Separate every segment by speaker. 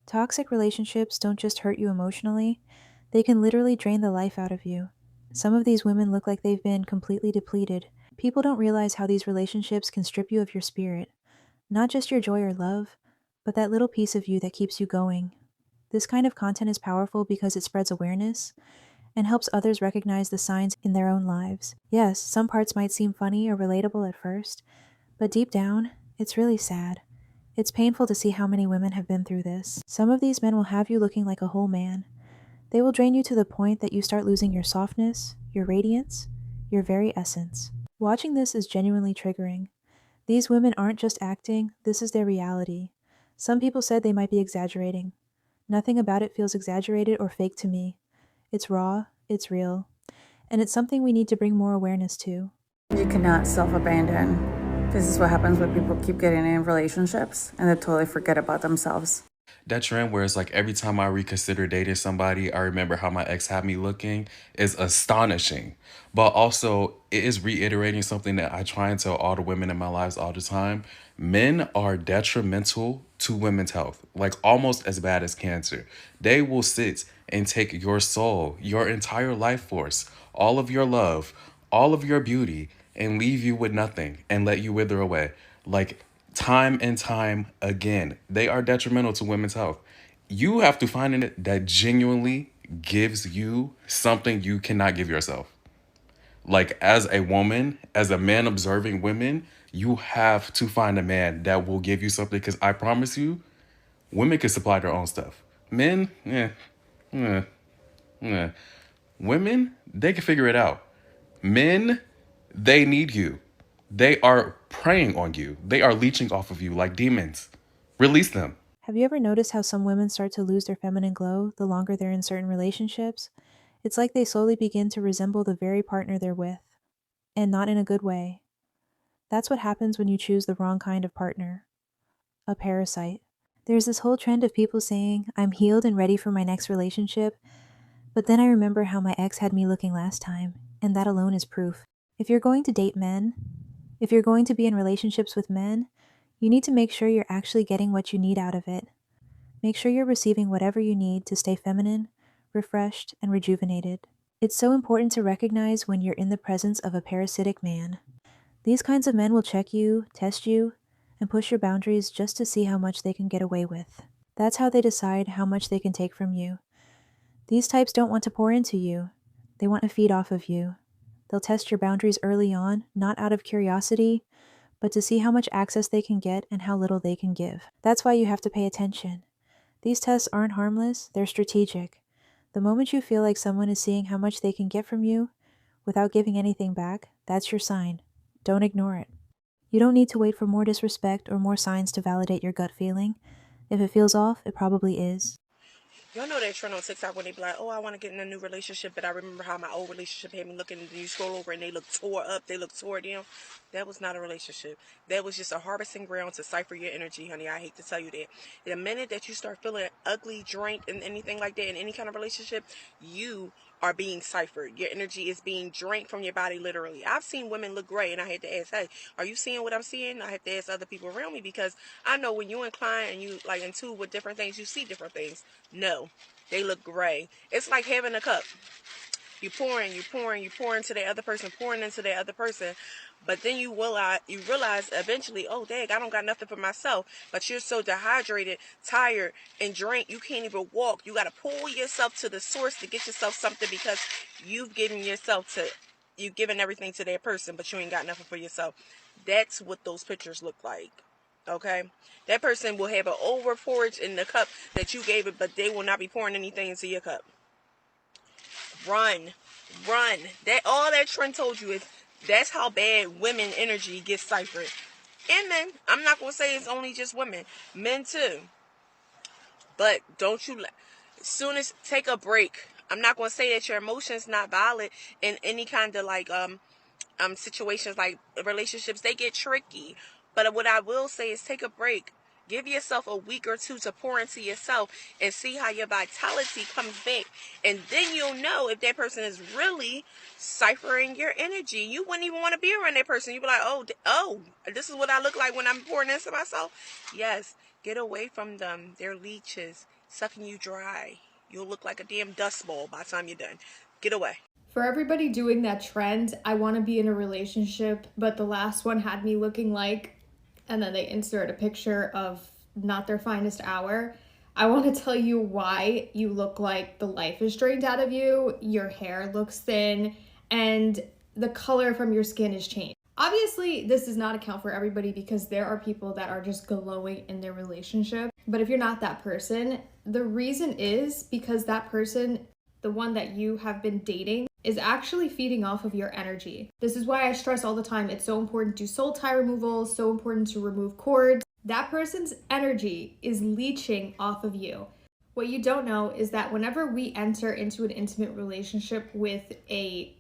Speaker 1: Toxic relationships don't just hurt you emotionally, they can literally drain the life out of you. Some of these women look like they've been completely depleted. People don't realize how these relationships can strip you of your spirit, not just your joy or love, but that little piece of you that keeps you going. This kind of content is powerful because it spreads awareness and helps others recognize the signs in their own lives. Yes, some parts might seem funny or relatable at first, but deep down, it's really sad. It's painful to see how many women have been through this. Some of these men will have you looking like a whole man. They will drain you to the point that you start losing your softness, your radiance, your very essence. Watching this is genuinely triggering. These women aren't just acting, this is their reality. Some people said they might be exaggerating. Nothing about it feels exaggerated or fake to me. It's raw, it's real, and it's something we need to bring more awareness to.
Speaker 2: You cannot self-abandon. This is what happens when people keep getting in relationships and they totally forget about themselves.
Speaker 3: That trend where it's like every time I reconsider dating somebody, I remember how my ex had me looking is astonishing. But also, it is reiterating something that I try and tell all the women in my lives all the time. Men are detrimental to women's health, like almost as bad as cancer. They will sit and take your soul, your entire life force, all of your love, all of your beauty, and leave you with nothing and let you wither away. Like, time and time again, they are detrimental to women's health. You have to find it that genuinely gives you something you cannot give yourself. Like, as a woman, as a man observing women, you have to find a man that will give you something, because I promise you, women can supply their own stuff. Men, eh, eh. Women, they can figure it out. Men, they need you. They are preying on you. They are leeching off of you like demons. Release them.
Speaker 1: Have you ever noticed how some women start to lose their feminine glow the longer they're in certain relationships? It's like they slowly begin to resemble the very partner they're with, and not in a good way. That's what happens when you choose the wrong kind of partner. A parasite. There's this whole trend of people saying, I'm healed and ready for my next relationship, but then I remember how my ex had me looking last time, and that alone is proof. If you're going to date men, if you're going to be in relationships with men, you need to make sure you're actually getting what you need out of it. Make sure you're receiving whatever you need to stay feminine, refreshed, and rejuvenated. It's so important to recognize when you're in the presence of a parasitic man. These kinds of men will check you, test you, and push your boundaries just to see how much they can get away with. That's how they decide how much they can take from you. These types don't want to pour into you. They want to feed off of you. They'll test your boundaries early on, not out of curiosity, but to see how much access they can get and how little they can give. That's why you have to pay attention. These tests aren't harmless, they're strategic. The moment you feel like someone is seeing how much they can get from you without giving anything back, that's your sign. Don't ignore it. You don't need to wait for more disrespect or more signs to validate your gut feeling. If it feels off, it probably is.
Speaker 4: Y'all know that trend on TikTok when they be like, oh, I want to get in a new relationship, but I remember how my old relationship had me looking, and you scroll over and they look tore up, they look tore down. That was not a relationship. That was just a harvesting ground to cipher your energy, honey. I hate to tell you that. The minute that you start feeling ugly, drained, and anything like that in any kind of relationship, you are being ciphered. Your energy is being drained from your body, literally. I've seen women look great, and I had to ask, hey, are you seeing what I'm seeing? I have to ask other people around me, because I know when you incline and you like in tune with different things, you see different things. No, they look gray. It's like having a cup. You pouring, you pouring, you pour into the other person, pouring into the other person. But then you realize eventually, oh dang, I don't got nothing for myself. But you're so dehydrated, tired, and drained, you can't even walk. You gotta pull yourself to the source to get yourself something, because you've given everything to that person, but you ain't got nothing for yourself. That's what those pictures look like. Okay, that person will have an over porridge in the cup that you gave it, but they will not be pouring anything into your cup. Run, run. That all that trend told you is that's how bad women energy gets ciphered. And men, I'm not gonna say it's only just women, men too. But don't you as soon as take a break. I'm not gonna say that your emotions not valid in any kind of like situations like relationships. They get tricky. But what I will say is take a break. Give yourself a week or two to pour into yourself and see how your vitality comes back. And then you'll know if that person is really ciphering your energy. You wouldn't even want to be around that person. You'd be like, oh, this is what I look like when I'm pouring into myself. Yes. Get away from them. They're leeches, sucking you dry. You'll look like a damn dust bowl by the time you're done. Get away.
Speaker 5: For everybody doing that trend, I want to be in a relationship, but the last one had me looking like, and then they insert a picture of not their finest hour. I want to tell you why you look like the life is drained out of you, your hair looks thin, and the color from your skin is changed. Obviously, this does not account for everybody because there are people that are just glowing in their relationship. But if you're not that person, the reason is because that person, the one that you have been dating, is actually feeding off of your energy. This is why I stress all the time, it's so important to do soul tie removal, so important to remove cords. That person's energy is leeching off of you. What you don't know is that whenever we enter into an intimate relationship with a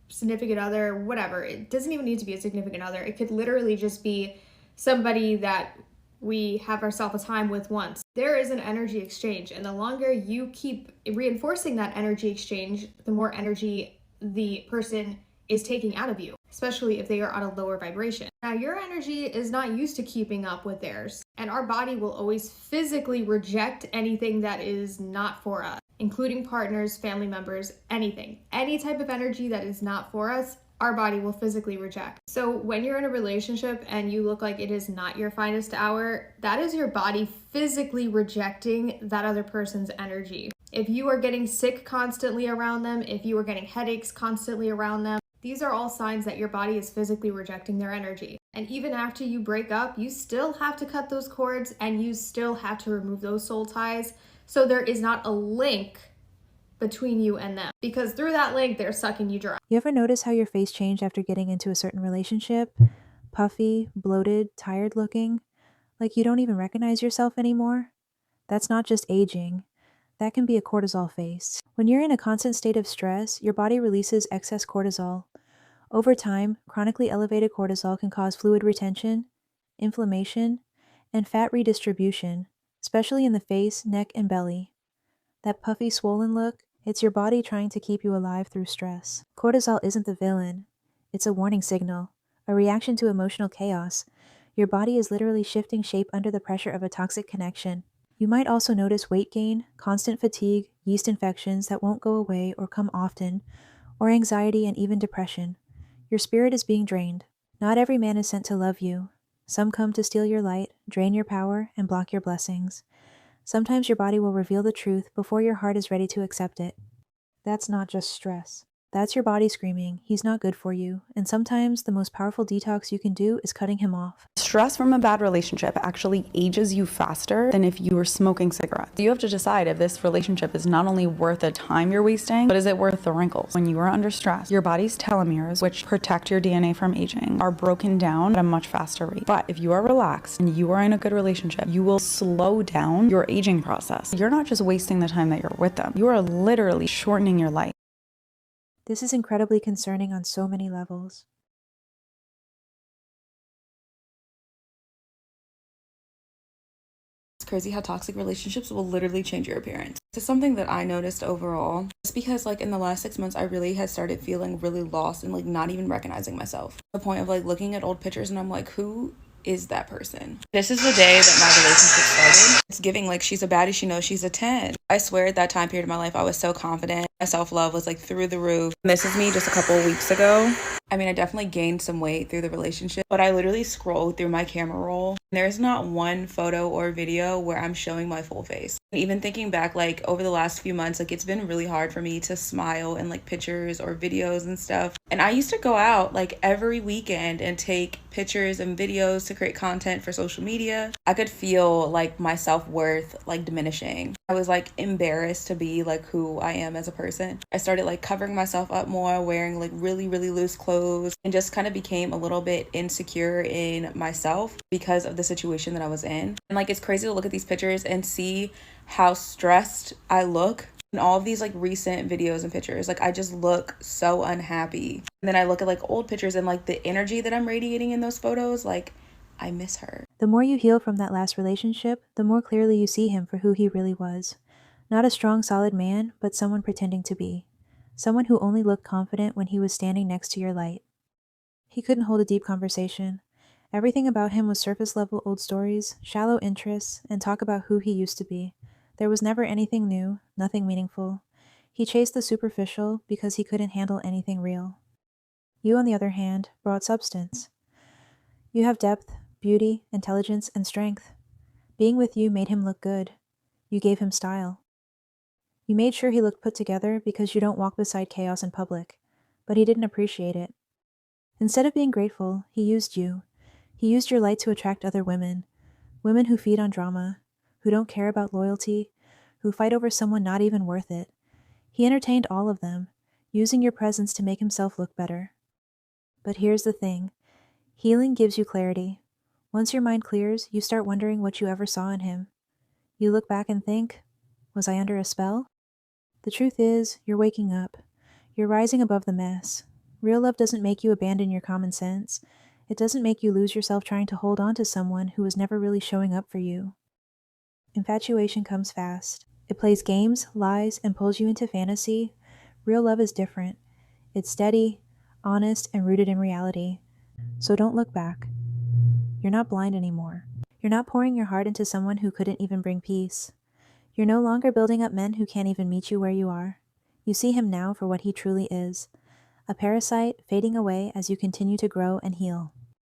Speaker 5: significant other, whatever, it doesn't even need to be a significant other. It could literally just be somebody that we have ourselves a time with once. There is an energy exchange, and the longer you keep reinforcing that energy exchange, the more energy the person is taking out of you, especially if they are on a lower vibration. Now, your energy is not used to keeping up with theirs, and our body will always physically reject anything that is not for us, including partners, family members, anything. Any type of energy that is not for us, our body will physically reject. So when you're in a relationship and you look like it is not your finest hour, that is your body physically rejecting that other person's energy. If you are getting sick constantly around them, if you are getting headaches constantly around them, these are all signs that your body is physically rejecting their energy. And even after you break up, you still have to cut those cords and you still have to remove those soul ties. So there is not a link between you and them, because through that link, they're sucking you dry.
Speaker 1: You ever notice how your face changed after getting into a certain relationship? Puffy, bloated, tired looking? Like you don't even recognize yourself anymore? That's not just aging. That can be a cortisol face. When you're in a constant state of stress, your body releases excess cortisol. Over time, chronically elevated cortisol can cause fluid retention, inflammation, and fat redistribution, especially in the face, neck, and belly. That puffy, swollen look, it's your body trying to keep you alive through stress. Cortisol isn't the villain. It's a warning signal, a reaction to emotional chaos. Your body is literally shifting shape under the pressure of a toxic connection. You might also notice weight gain, constant fatigue, yeast infections that won't go away or come often, or anxiety and even depression. Your spirit is being drained. Not every man is sent to love you. Some come to steal your light, drain your power, and block your blessings. Sometimes your body will reveal the truth before your heart is ready to accept it. That's not just stress. That's your body screaming, he's not good for you, and sometimes the most powerful detox you can do is cutting him off.
Speaker 6: Stress from a bad relationship actually ages you faster than if you were smoking cigarettes. You have to decide if this relationship is not only worth the time you're wasting, but is it worth the wrinkles? When you are under stress, your body's telomeres, which protect your DNA from aging, are broken down at a much faster rate. But if you are relaxed and you are in a good relationship, you will slow down your aging process. You're not just wasting the time that you're with them. You are literally shortening your life.
Speaker 1: This is incredibly concerning on so many levels.
Speaker 7: It's crazy how toxic relationships will literally change your appearance. This is something that I noticed overall. Just because like in the last 6 months, I really had started feeling really lost and like not even recognizing myself. To the point of like looking at old pictures and I'm like, who is that person? This is the day that my relationship started. It's giving like she's a baddie, she knows she's a 10. I swear at that time period of my life, I was so confident. My self-love was like through the roof. And this is me just a couple of weeks ago. I mean, I definitely gained some weight through the relationship, but I literally scrolled through my camera roll. There's not one photo or video where I'm showing my full face. Even thinking back, like over the last few months, like it's been really hard for me to smile in like pictures or videos and stuff. And I used to go out like every weekend and take pictures and videos to create content for social media. I could feel like my self-worth like diminishing. I was like embarrassed to be like who I am as a person. I started like covering myself up more, wearing like really loose clothes, and just kind of became a little bit insecure in myself because of the situation that I was in. And like it's crazy to look at these pictures and see how stressed I look in all of these like recent videos and pictures. Like I just look so unhappy. And then I look at like old pictures and like the energy that I'm radiating in those photos, like I miss her.
Speaker 1: The more you heal from that last relationship, the more clearly you see him for who he really was. Not a strong, solid man, but someone pretending to be. Someone who only looked confident when he was standing next to your light. He couldn't hold a deep conversation. Everything about him was surface-level old stories, shallow interests, and talk about who he used to be. There was never anything new, nothing meaningful. He chased the superficial because he couldn't handle anything real. You, on the other hand, brought substance. You have depth, beauty, intelligence, and strength. Being with you made him look good. You gave him style. You made sure he looked put together because you don't walk beside chaos in public, but he didn't appreciate it. Instead of being grateful, he used you. He used your light to attract other women, women who feed on drama, who don't care about loyalty, who fight over someone not even worth it. He entertained all of them, using your presence to make himself look better. But here's the thing. Healing gives you clarity. Once your mind clears, you start wondering what you ever saw in him. You look back and think, was I under a spell? The truth is, you're waking up. You're rising above the mess. Real love doesn't make you abandon your common sense. It doesn't make you lose yourself trying to hold on to someone who was never really showing up for you. Infatuation comes fast. It plays games, lies, and pulls you into fantasy. Real love is different. It's steady, honest, and rooted in reality. So don't look back. You're not blind anymore. You're not pouring your heart into someone who couldn't even bring peace. You're no longer building up men who can't even meet you where you are. You see him now for what he truly is, a parasite fading away as you continue to grow and heal.